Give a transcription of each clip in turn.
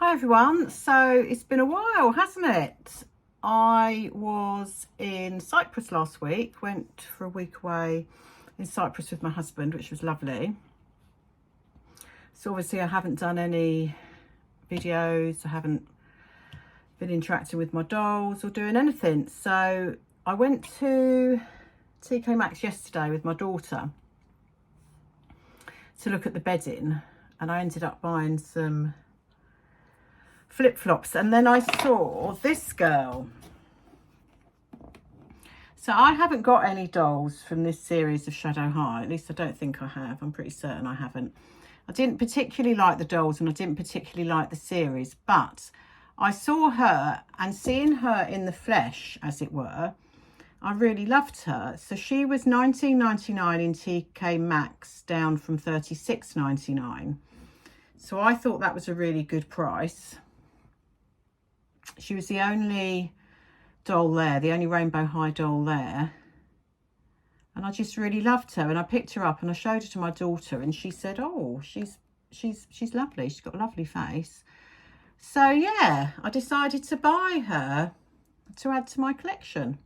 Hi everyone, so it's been a while, hasn't it? I was in Cyprus last week, went for a week away in Cyprus with my husband, which was lovely. So obviously I haven't done any videos, I haven't been interacting with my dolls or doing anything. So I went to TK Maxx yesterday with my daughter to look at the bedding, and I ended up buying some flip-flops, and then I saw this girl. So I haven't got any dolls from this series of Shadow High, at least I don't think I have. I'm pretty certain I haven't. I didn't particularly like the dolls and I didn't particularly like the series, but I saw her, and seeing her in the flesh, as it were, I really loved her. So she was $19.99 in TK Maxx, down from $36.99. So I thought that was a really good price. She was the only doll there, the only Rainbow High doll there. And I just really loved her. And I picked her up and I showed her to my daughter, and she said, oh, she's lovely. She's got a lovely face. So yeah, I decided to buy her to add to my collection.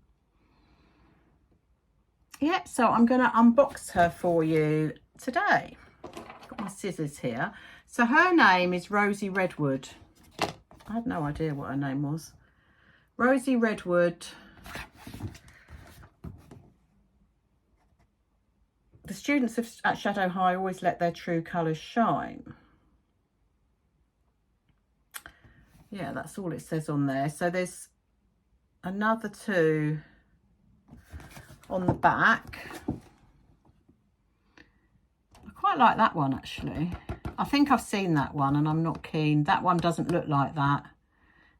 Yeah, so I'm going to unbox her for you today. Got my scissors here. So her name is Rosie Redwood. I had no idea what her name was. Rosie Redwood. The students at Shadow High always let their true colours shine. Yeah, that's all it says on there. So there's another two on the back. I quite like that one, actually. I think I've seen that one and I'm not keen. That one doesn't look like that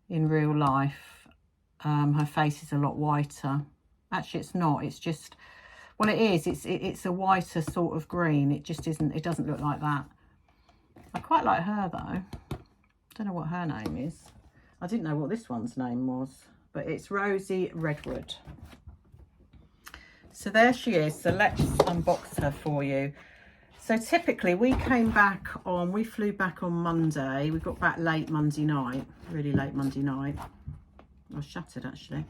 in real life. Her face is a lot whiter. Actually, it's not. It's just, well, it is. It's a whiter sort of green. It just isn't. It doesn't look like that. I quite like her though. Don't know what her name is. I didn't know what this one's name was, but it's Rosie Redwood. So there she is. So let's unbox her for you. So typically we flew back on Monday. We got back late Monday night, really late Monday night. I was shattered actually.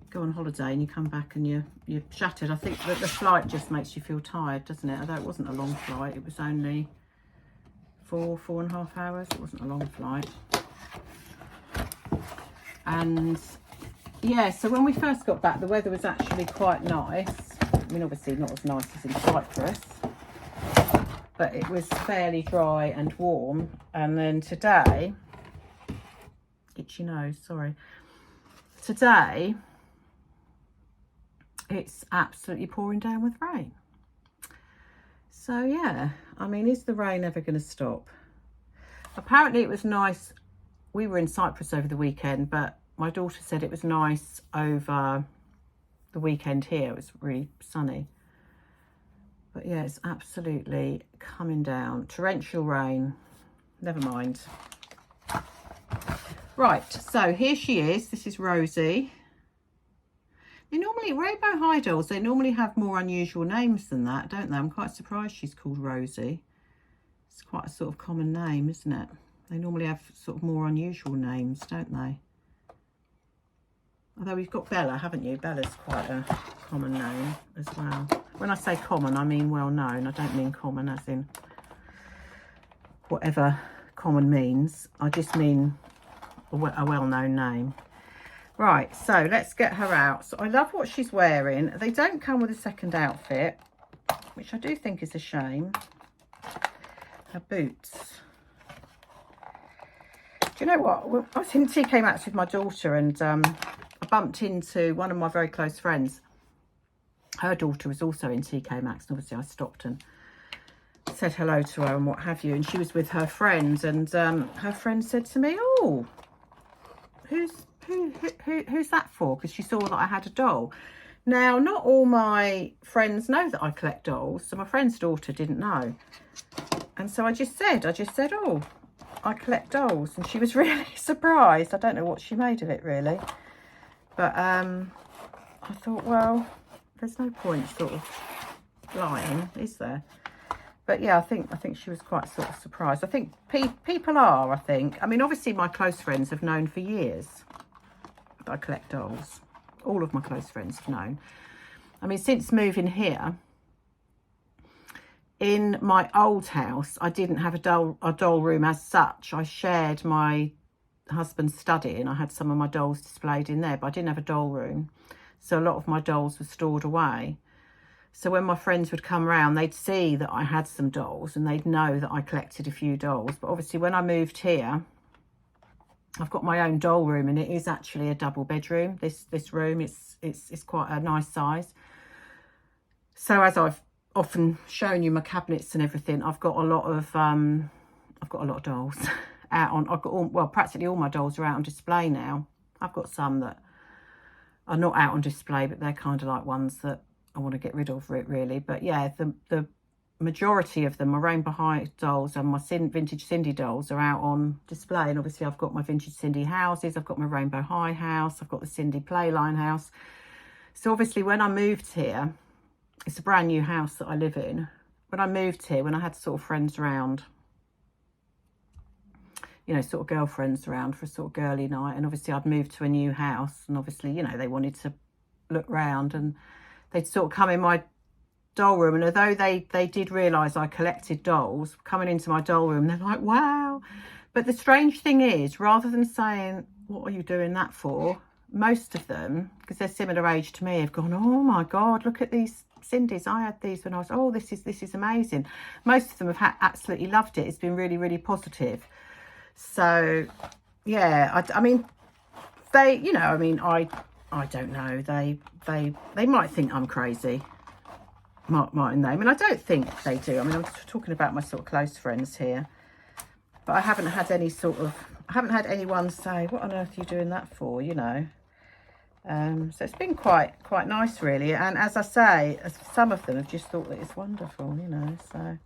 Go on holiday and you come back and you're shattered. I think that the flight just makes you feel tired, doesn't it? Although it wasn't a long flight. It was only 4.5 hours. It wasn't a long flight. And yeah, so when we first got back, the weather was actually quite nice. I mean, obviously not as nice as in Cyprus, but it was fairly dry and warm. And then today, itchy nose, sorry. Today, it's absolutely pouring down with rain. So yeah, I mean, is the rain ever going to stop? Apparently it was nice. We were in Cyprus over the weekend, but my daughter said it was nice over the weekend here. It was really sunny. But yeah, it's absolutely coming down. Torrential rain. Never mind. Right, so here she is. This is Rosie. They normally, Rainbow High dolls, they normally have more unusual names than that, don't they? I'm quite surprised she's called Rosie. It's quite a sort of common name, isn't it? They normally have sort of more unusual names, don't they? Although we've got Bella, haven't you? Bella's quite a common name as well. When I say common, I mean well known. I don't mean common as in whatever common means. I just mean a well-known name. Right, so let's get her out. So I love what she's wearing. They don't come with a second outfit, which I do think is a shame. Her boots. Do you know what? Well, I was in TK Maxx with my daughter, and I bumped into one of my very close friends. Her daughter was also in TK Maxx, and obviously I stopped and said hello to her and what have you. And she was with her friend, and her friend said to me, "Oh, who's that for?" Because she saw that I had a doll. Now, not all my friends know that I collect dolls, so my friend's daughter didn't know. And so I just said, "Oh, I collect dolls," and she was really surprised. I don't know what she made of it really, but I thought, well, there's no point sort of lying, is there? But yeah, I think she was quite sort of surprised. I think people are, I think. I mean, obviously my close friends have known for years that I collect dolls. All of my close friends have known. I mean, since moving here, in my old house, I didn't have a doll room as such. I shared my husband's study and I had some of my dolls displayed in there, but I didn't have a doll room. So a lot of my dolls were stored away. So when my friends would come around, they'd see that I had some dolls and they'd know that I collected a few dolls. But obviously when I moved here, I've got my own doll room, and it is actually a double bedroom. This room, it's quite a nice size. So as I've often shown you my cabinets and everything, I've got a lot of dolls out on. I've got well, practically all my dolls are out on display now. I've got some that are not out on display, but they're kind of like ones that I want to get rid of, really. But yeah, the majority of them, my Rainbow High dolls and my Vintage Cindy dolls, are out on display. And obviously I've got my Vintage Cindy houses, I've got my Rainbow High house, I've got the Cindy Playline house. So obviously when I moved here, it's a brand new house that I live in. When I moved here, when I had sort of friends around, you know, sort of girlfriends around for a sort of girly night, and obviously I'd moved to a new house, and obviously, you know, they wanted to look round, and they'd sort of come in my doll room, and although they did realise I collected dolls, coming into my doll room, they're like, wow. But the strange thing is, rather than saying, what are you doing that for, most of them, because they're similar age to me, have gone, oh my God, look at these Cindy's. I had these when I was, oh, this is amazing. Most of them have absolutely loved it. It's been really, really positive. So yeah, I mean, they, you know, I mean, I don't know, they might think I'm crazy, mightn't they? I mean, I don't think they do. I mean, I'm talking about my sort of close friends here, but I haven't had any sort of, I haven't had anyone say, what on earth are you doing that for, you know? So it's been quite nice, really. And as I say, some of them have just thought that it's wonderful, you know. So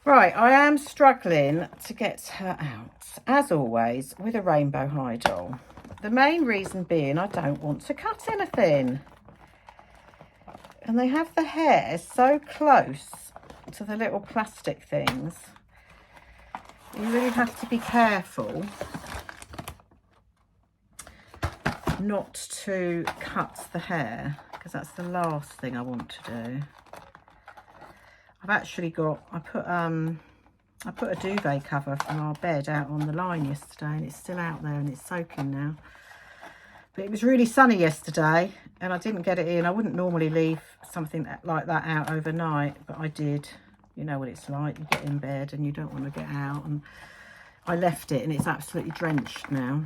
right, I am struggling to get her out, as always, with a Rainbow High doll. The main reason being I don't want to cut anything. And they have the hair so close to the little plastic things. You really have to be careful not to cut the hair, because that's the last thing I want to do. I've actually got, I put a duvet cover from our bed out on the line yesterday, and it's still out there and it's soaking now. But it was really sunny yesterday and I didn't get it in. I wouldn't normally leave something like that out overnight, but I did. You know what it's like, you get in bed and you don't want to get out, and I left it and it's absolutely drenched now.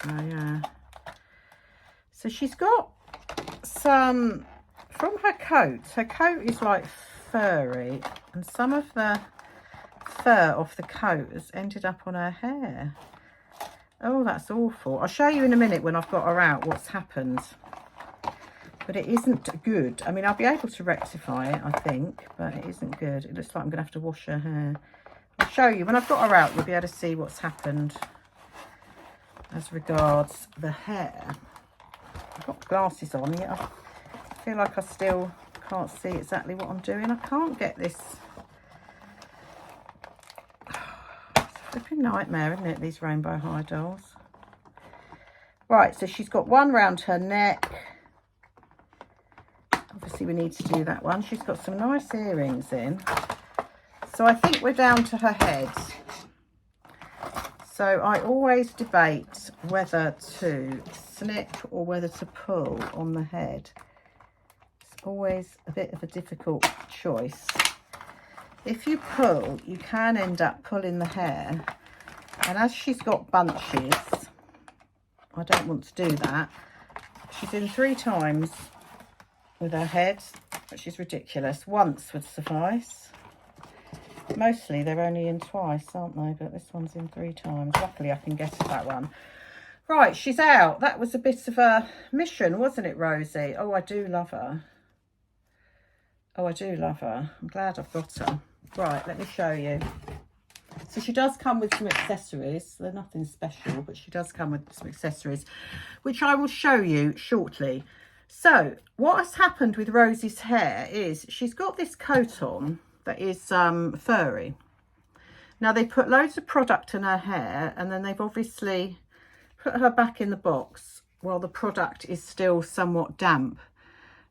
So yeah. So she's got some, from her coat is like furry, and some of the fur off the coat has ended up on her hair. Oh, that's awful. I'll show you in a minute when I've got her out what's happened. But it isn't good. I mean, I'll be able to rectify it, I think, but it isn't good. It looks like I'm going to have to wash her hair. I'll show you. When I've got her out, you'll be able to see what's happened as regards the hair. I've got glasses on, yet I feel like I still can't see exactly what I'm doing. I can't get this. It's a flipping nightmare, isn't it, these Rainbow High dolls? Right, so she's got one round her neck. Obviously we need to do that one. She's got some nice earrings in. So I think we're down to her head. So I always debate whether to snip or whether to pull on the head. It's always a bit of a difficult choice. If you pull, you can end up pulling the hair. And as she's got bunches, I don't want to do that. She's in 3 times with her head, which is ridiculous. Once would suffice. Mostly they're only in twice, aren't they? But this one's in 3 times. Luckily I can get at that one. Right, she's out. That was a bit of a mission, wasn't it, Rosie? Oh, I do love her. Oh, I do love her. I'm glad I've got her. Right, let me show you. So she does come with some accessories. They're nothing special, but she does come with some accessories, which I will show you shortly. So what has happened with Rosie's hair is she's got this coat on that is furry. Now they put loads of product in her hair, and then they've obviously put her back in the box while the product is still somewhat damp,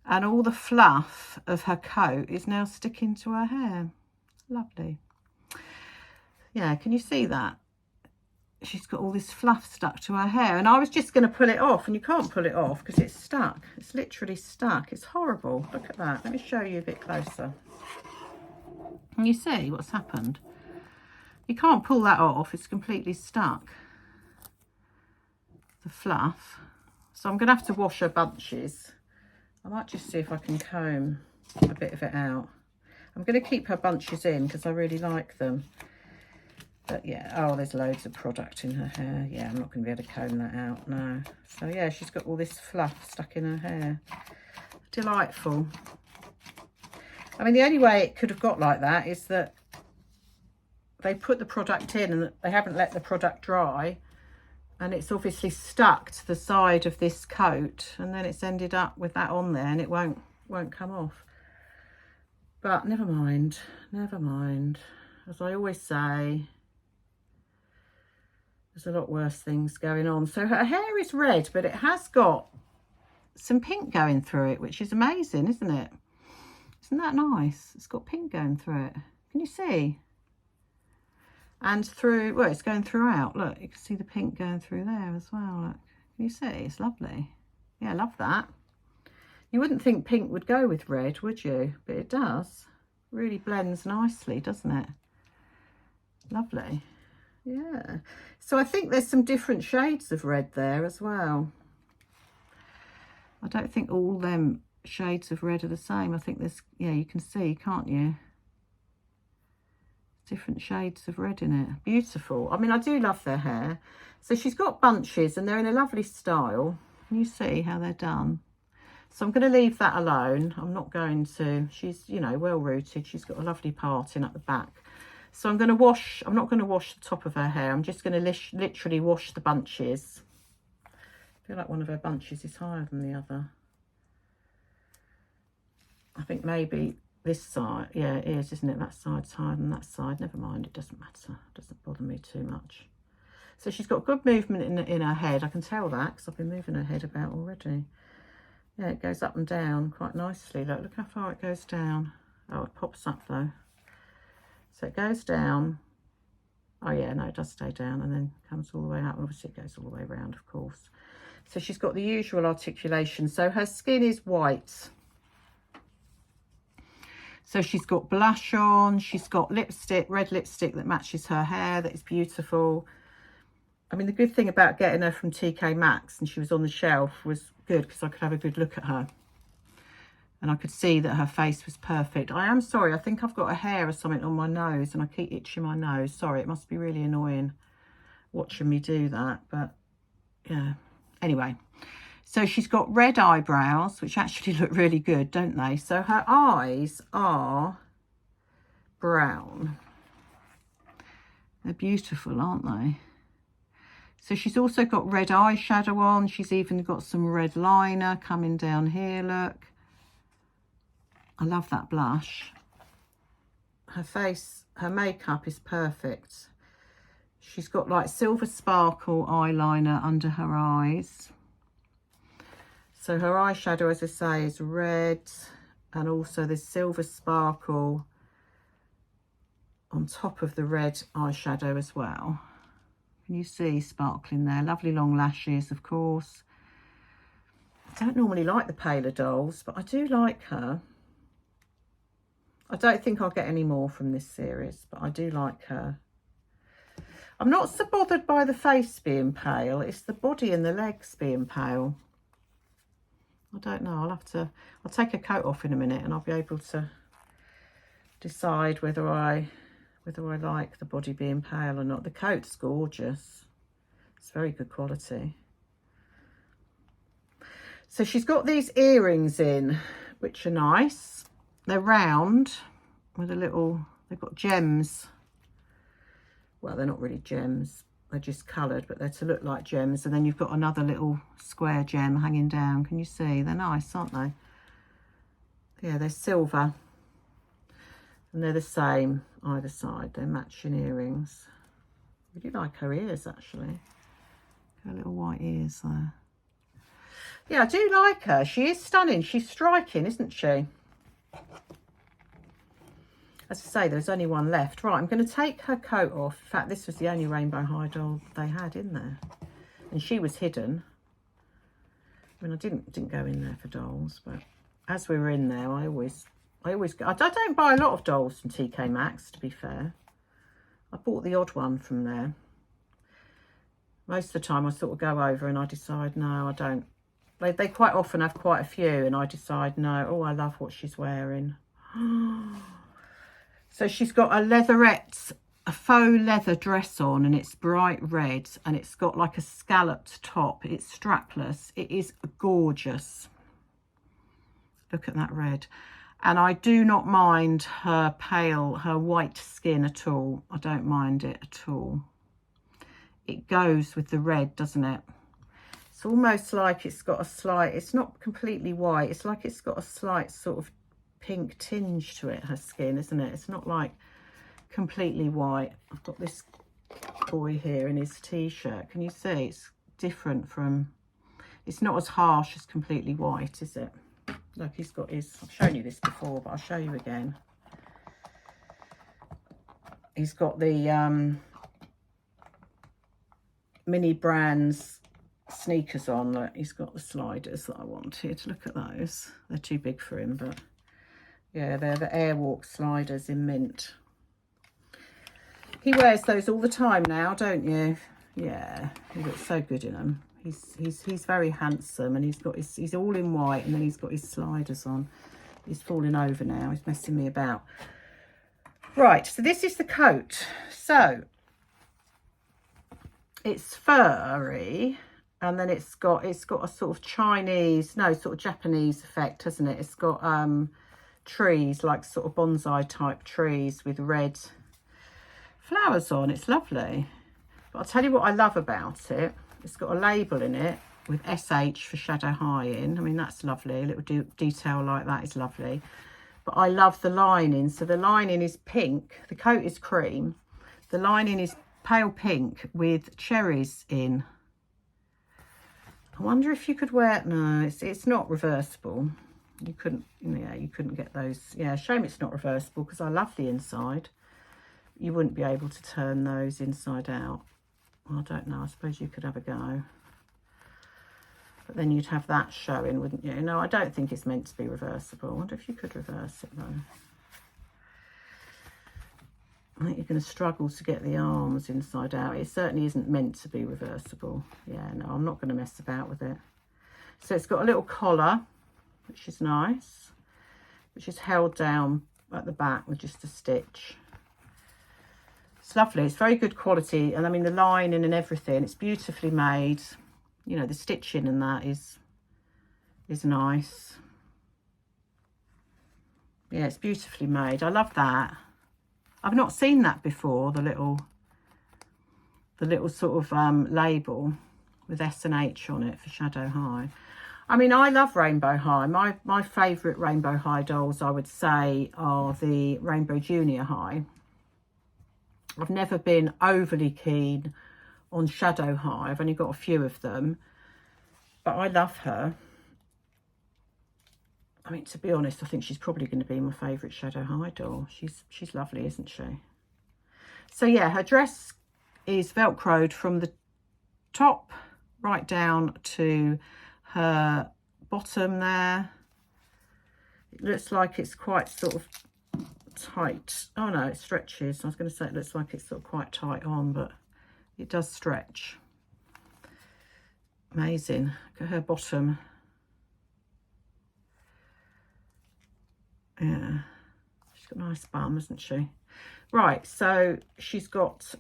and all the fluff of her coat is now sticking to her hair. Lovely. Yeah, can you see that? She's got all this fluff stuck to her hair, and I was just going to pull it off, and you can't pull it off because it's stuck. It's literally stuck. It's horrible. Look at that. Let me show you a bit closer. Can you see what's happened? You can't pull that off. It's completely stuck, the fluff. So I'm going to have to wash her bunches. I might just see if I can comb a bit of it out. I'm going to keep her bunches in because I really like them. But yeah, oh, there's loads of product in her hair. Yeah, I'm not going to be able to comb that out, no. So yeah, she's got all this fluff stuck in her hair. Delightful. I mean, the only way it could have got like that is that they put the product in and they haven't let the product dry, and it's obviously stuck to the side of this coat, and then it's ended up with that on there, and it won't come off. But never mind, never mind. As I always say, there's a lot worse things going on. So her hair is red, but it has got some pink going through it, which is amazing, isn't it? Isn't that nice? It's got pink going through it. Can you see? And through, well, it's going throughout. Look, you can see the pink going through there as well. Look, can you see? It's lovely. Yeah, I love that. You wouldn't think pink would go with red, would you? But it does. Really blends nicely, doesn't it? Lovely. Yeah. So I think there's some different shades of red there as well. I don't think all them shades of red are the same. I think there's, yeah, you can see, can't you? Different shades of red in it. Beautiful. I mean, I do love their hair. So she's got bunches and they're in a lovely style. Can you see how they're done? So I'm going to leave that alone. I'm not going to. She's, you know, well rooted. She's got a lovely parting at the back. So I'm going to wash. I'm not going to wash the top of her hair. I'm just going to literally wash the bunches. I feel like one of her bunches is higher than the other. I think maybe this side, yeah, it is, isn't it? That side's higher than that side. Never mind, it doesn't matter. It doesn't bother me too much. So she's got good movement in her head. I can tell that because I've been moving her head about already. Yeah, it goes up and down quite nicely. Look how far it goes down. Oh, it pops up though. So it goes down. Oh yeah, no, it does stay down and then comes all the way up. Obviously it goes all the way around, of course. So she's got the usual articulation. So her skin is white. So she's got blush on, she's got lipstick, red lipstick that matches her hair, that is beautiful. I mean, the good thing about getting her from TK Maxx and she was on the shelf was good because I could have a good look at her. And I could see that her face was perfect. I am sorry, I think I've got a hair or something on my nose and I keep itching my nose. Sorry, it must be really annoying watching me do that, but yeah. Anyway. So she's got red eyebrows, which actually look really good, don't they? So her eyes are brown. They're beautiful, aren't they? So she's also got red eyeshadow on. She's even got some red liner coming down here, look. I love that blush. Her face, her makeup is perfect. She's got like silver sparkle eyeliner under her eyes. So her eyeshadow, as I say, is red, and also there's silver sparkle on top of the red eyeshadow as well. Can you see sparkling there? Lovely long lashes, of course. I don't normally like the paler dolls, but I do like her. I don't think I'll get any more from this series, but I do like her. I'm not so bothered by the face being pale. It's the body and the legs being pale. I don't know. I'll take a coat off in a minute and I'll be able to decide whether I like the body being pale or not. The coat's gorgeous. It's very good quality. So she's got these earrings in, which are nice. They're round with a little, they've got gems. Well, they're not really gems. They're just coloured, but they're to look like gems. And then you've got another little square gem hanging down. Can you see? They're nice, aren't they? Yeah, they're silver. And they're the same either side. They're matching earrings. Really like her ears, actually. Her little white ears there. Yeah, I do like her. She is stunning. She's striking, isn't she? As I say, there's only one left. Right, I'm going to take her coat off. In fact, this was the only Rainbow High doll they had in there. And she was hidden. I mean, I didn't go in there for dolls, but as we were in there, I don't buy a lot of dolls from TK Maxx, to be fair. I bought the odd one from there. Most of the time I sort of go over and I decide, no, I don't. They quite often have quite a few and I decide, no, oh, I love what she's wearing. So she's got a faux leather dress on, and it's bright red, and it's got like a scalloped top. It's strapless. It is gorgeous. Look at that red. And I do not mind her white skin at all. I don't mind it at all. It goes with the red, doesn't it? It's almost like it's got a slight, it's not completely white. It's like it's got a slight sort of pink tinge to it, her skin, isn't it? It's not like completely white. I've got this boy here in his t-shirt. Can you see? It's different from, it's not as harsh as completely white, is it? Look, he's got his, I've shown you this before, but I'll show you again. He's got the Mini Brands sneakers on. Look, he's got the sliders that I wanted. Look at those. They're too big for him, but yeah, they're the Airwalk sliders in mint. He wears those all the time now, don't you? Yeah, he looks so good in them. He's very handsome, and he's all in white, and then he's got his sliders on. He's falling over now. He's messing me about. Right, so this is the coat. So it's furry, and then it's got a sort of Chinese, no, sort of Japanese effect, hasn't it? It's got trees, like sort of bonsai type trees with red flowers on. It's lovely. But I'll tell you what I love about it. It's got a label in it with SH for Shadow High in. I mean, that's lovely. A little detail like that is lovely. But I love the lining. So the lining is pink. The coat is cream. The lining is pale pink with cherries in. I wonder if you could wear it. No, it's not reversible. You couldn't get those. Yeah, shame it's not reversible, because I love the inside. You wouldn't be able to turn those inside out. I don't know. I suppose you could have a go. But then you'd have that showing, wouldn't you? No, I don't think it's meant to be reversible. I wonder if you could reverse it, though. I think you're going to struggle to get the arms inside out. It certainly isn't meant to be reversible. Yeah, no, I'm not going to mess about with it. So it's got a little collar, which is nice, which is held down at the back with just a stitch. It's lovely. It's very good quality, and I mean the lining and everything, it's beautifully made. You know, the stitching and that is nice. Yeah, it's beautifully made. I love that. I've not seen that before, the little sort of label with S and H on it for Shadow High. I mean, I love Rainbow High. My favourite Rainbow High dolls, I would say, are the Rainbow Junior High. I've never been overly keen on Shadow High. I've only got a few of them, but I love her. I mean, to be honest, I think she's probably going to be my favourite Shadow High doll. She's lovely, isn't she? So yeah, her dress is velcroed from the top right down to her bottom there. It looks like it's quite sort of tight. Oh no, it stretches. I was going to say it looks like it's sort of quite tight on, but it does stretch. Amazing. Look at her bottom. Yeah, she's got a nice bum, hasn't she? Right, so she's got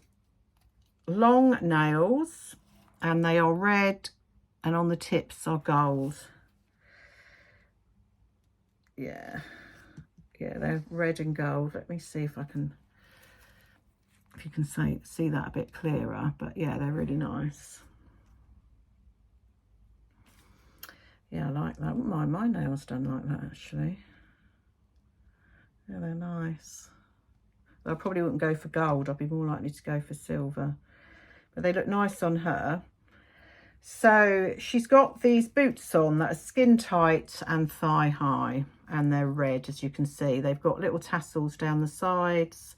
long nails, and they are red, and on the tips are gold. Yeah, they're red and gold. Let me see if you can see that a bit clearer. But yeah, they're really nice. Yeah, I like that. My nails done like that, actually. Yeah, they're nice. I probably wouldn't go for gold. I'd be more likely to go for silver. But they look nice on her. So she's got these boots on that are skin tight and thigh high, and they're red, as you can see. They've got little tassels down the sides.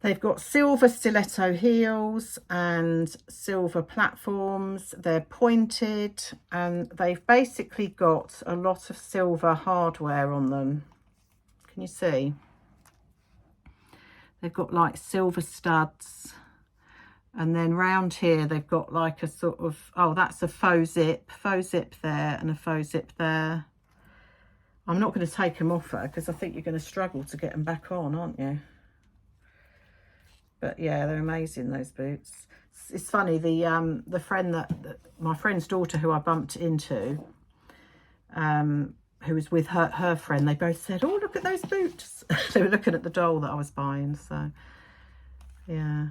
They've got silver stiletto heels and silver platforms. They're pointed, and they've basically got a lot of silver hardware on them. Can you see? They've got like silver studs. And then round here, they've got like a sort of, oh, that's a faux zip there and a faux zip there. I'm not going to take them off her because I think you're going to struggle to get them back on, aren't you? But yeah, they're amazing, those boots. It's funny, the friend my friend's daughter who I bumped into, who was with her friend, they both said, oh, look at those boots. They were looking at the doll that I was buying, so yeah.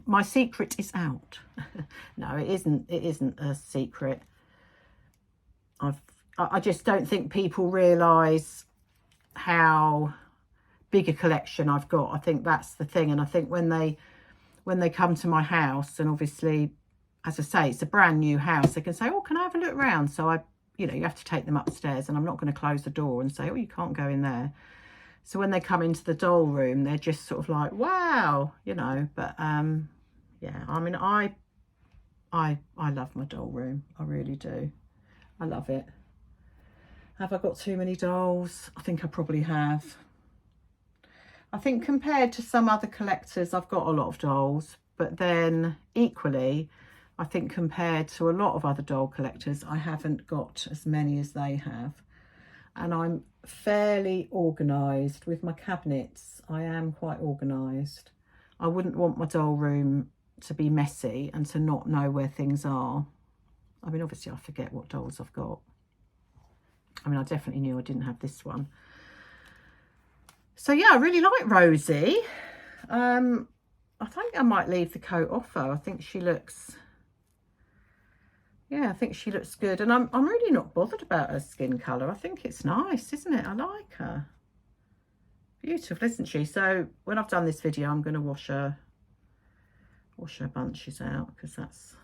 My secret is out. No, it isn't a secret. I just don't think people realise how big a collection I've got. I think that's the thing. And I think when they come to my house, and obviously, as I say, it's a brand new house, they can say, oh, can I have a look around? So you have to take them upstairs, and I'm not going to close the door and say, oh, you can't go in there. So when they come into the doll room, they're just sort of like, wow, but yeah, I mean, I love my doll room. I really do. I love it. Have I got too many dolls? I think I probably have. I think compared to some other collectors, I've got a lot of dolls, but then equally, I think compared to a lot of other doll collectors, I haven't got as many as they have. And I'm fairly organised with my cabinets. I am quite organised. I wouldn't want my doll room to be messy and to not know where things are. I mean, obviously I forget what dolls I've got. I mean, I definitely knew I didn't have this one. So yeah, I really like Rosie. I think I might leave the coat off her. I think she looks... Yeah, I think she looks good. And I'm really not bothered about her skin colour. I think it's nice, isn't it? I like her. Beautiful, isn't she? So when I've done this video, I'm going to wash her bunches out, because that's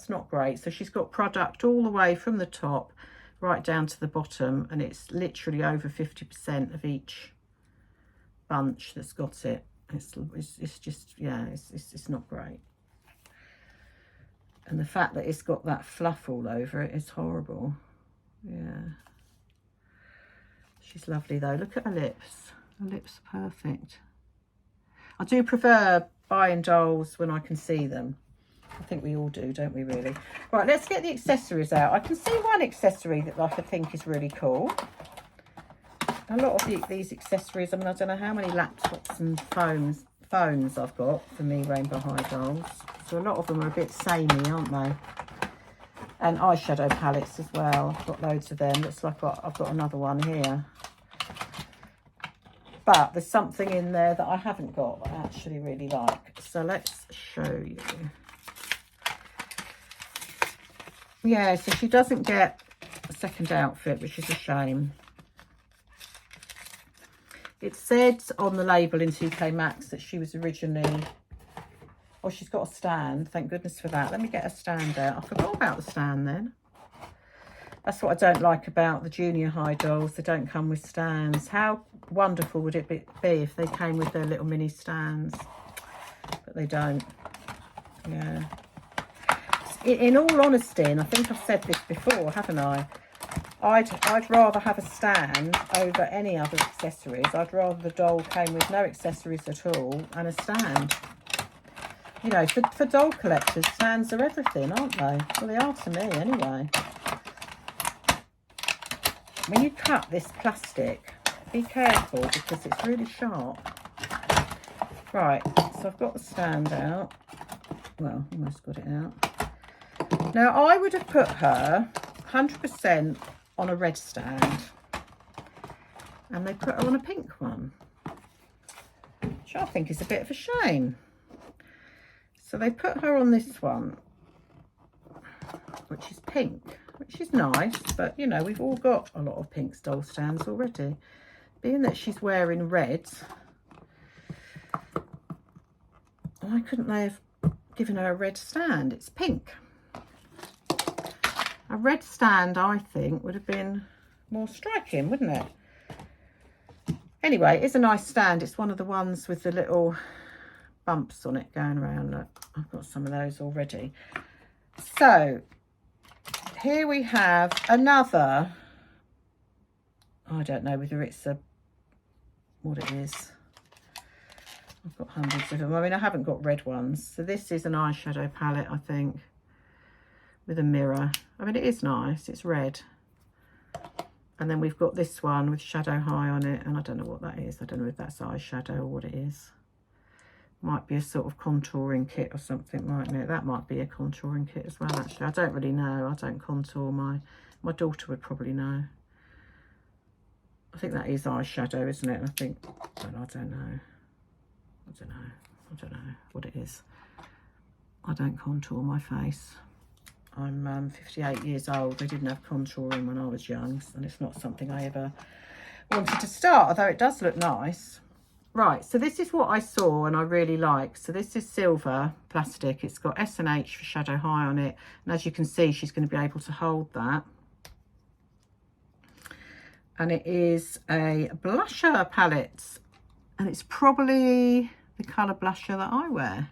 not great. So she's got product all the way from the top right down to the bottom, and it's literally over 50% of each bunch that's got it. It's just, yeah, it's not great. And the fact that it's got that fluff all over it is horrible. Yeah. She's lovely though. Look at her lips. Her lips are perfect. I do prefer buying dolls when I can see them. I think we all do, don't we, really? Right, let's get the accessories out. I can see one accessory that I think is really cool. A lot of these accessories, I mean, I don't know how many laptops and phones I've got for me Rainbow High dolls. So a lot of them are a bit samey, aren't they? And eyeshadow palettes as well. I've got loads of them. Looks like I've got another one here. But there's something in there that I haven't got that I actually really like. So let's show you. Yeah, so she doesn't get a second outfit, which is a shame. It said on the label in 2K Max that she was originally... Oh, she's got a stand. Thank goodness for that. Let me get a stand out. I forgot about the stand then. That's what I don't like about the junior high dolls. They don't come with stands. How wonderful would it be if they came with their little mini stands? But they don't. Yeah. In all honesty, and I think I've said this before, haven't I? I'd rather have a stand over any other accessories. I'd rather the doll came with no accessories at all and a stand. You know, for doll collectors, stands are everything, aren't they? Well, they are to me anyway. When you cut this plastic, be careful because it's really sharp. Right, so I've got the stand out. Well, almost got it out. Now, I would have put her 100% on a red stand. And they put her on a pink one, which I think is a bit of a shame. So they put her on this one, which is pink, which is nice, but you know, we've all got a lot of pink doll stands already. being that she's wearing red, why couldn't they have given her a red stand? It's pink. A red stand, I think, would have been more striking, wouldn't it? Anyway, it's a nice stand. It's one of the ones with the little bumps on it going around. Look, I've got some of those already. So here we have another, I don't know whether it's what it is. I've got hundreds of them. I mean, I haven't got red ones. So this is an eyeshadow palette, I think, with a mirror. I mean, it is nice. It's red. And then we've got this one with Shadow High on it. And I don't know what that is. I don't know if that's eyeshadow or what it is. Might be a sort of contouring kit or something, mightn't it? That might be a contouring kit as well, actually. I don't really know. I don't contour. My daughter would probably know. I think that is eyeshadow, isn't it? I think, but I don't know. I don't know what it is. I don't contour my face. I'm 58 years old. They didn't have contouring when I was young, and it's not something I ever wanted to start, although it does look nice. Right, so this is what I saw and I really like. So this is silver plastic. It's got S&H for Shadow High on it. And as you can see, she's going to be able to hold that. And it is a blusher palette. And it's probably the colour blusher that I wear.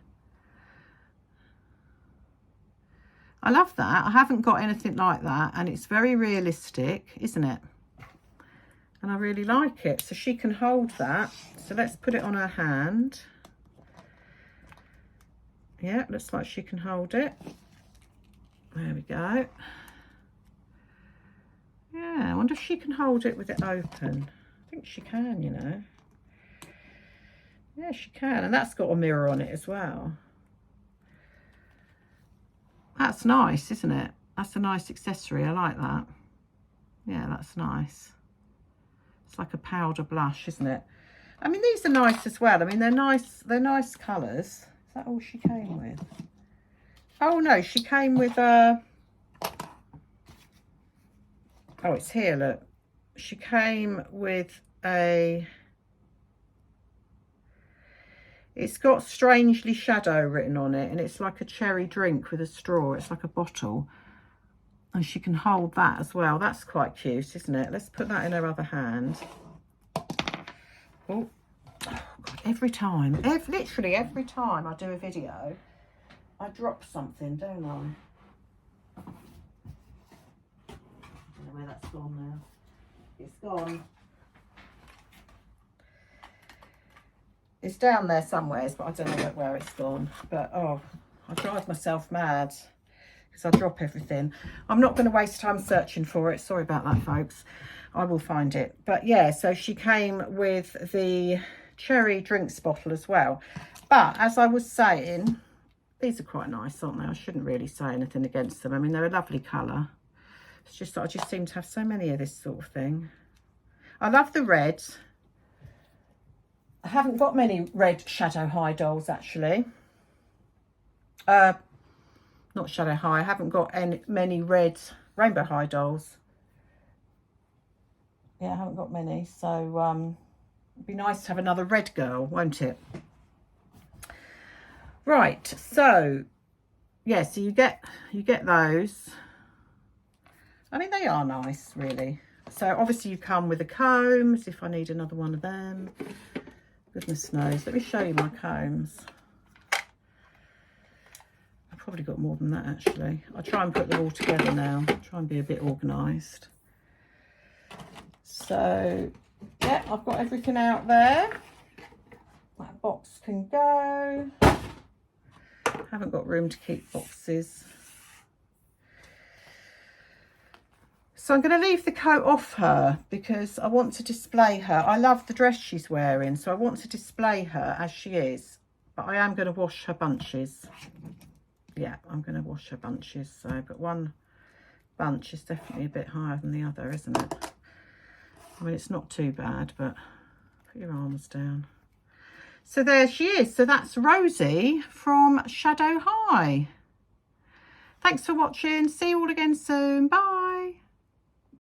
I love that. I haven't got anything like that. And it's very realistic, isn't it? And I really like it. So she can hold that. So let's put it on her hand. Yeah, looks like she can hold it. There we go. Yeah, I wonder if she can hold it with it open. I think she can, you know. Yeah, she can. And that's got a mirror on it as well. That's nice, isn't it? That's a nice accessory. I like that. Yeah, that's nice. It's like a powder blush, isn't it? I mean, these are nice as well. I mean, they're nice colours. Is that all she came with? Oh no, she came with a, oh, it's here, look. She came with a, it's got Strangely Shadow written on it, and it's like a cherry drink with a straw. It's like a bottle. And she can hold that as well. That's quite cute, isn't it? Let's put that in her other hand. Oh, God, every time, literally every time I do a video, I drop something, don't I? I don't know where that's gone now. It's gone. It's down there somewhere, but I don't know where it's gone. But, oh, I drive myself mad because I drop everything. I'm not going to waste time searching for it. Sorry about that, folks. I will find it. But yeah, so she came with the cherry drinks bottle as well. But as I was saying, these are quite nice, aren't they? I shouldn't really say anything against them. I mean, they're a lovely colour. It's just that I just seem to have so many of this sort of thing. I love the red. I haven't got many red Shadow High dolls, actually. Not Shadow High. I haven't got many red Rainbow High dolls. Yeah, I haven't got many. So it'd be nice to have another red girl, won't it? Right. So yeah. So you get those. I mean, they are nice, really. So obviously you come with a comb, as if I need another one of them. Goodness knows. Let me show you my combs. I've probably got more than that, actually. I'll try and put them all together now. Try and be a bit organised. So, yeah, I've got everything out there. That box can go. Haven't got room to keep boxes. So I'm going to leave the coat off her because I want to display her. I love the dress she's wearing, so I want to display her as she is. But I am going to wash her bunches. Yeah, I'm going to wash her bunches. So, but one bunch is definitely a bit higher than the other, isn't it? I mean, it's not too bad, but put your arms down. So there she is. So that's Rosie from Shadow High. Thanks for watching. See you all again soon. Bye.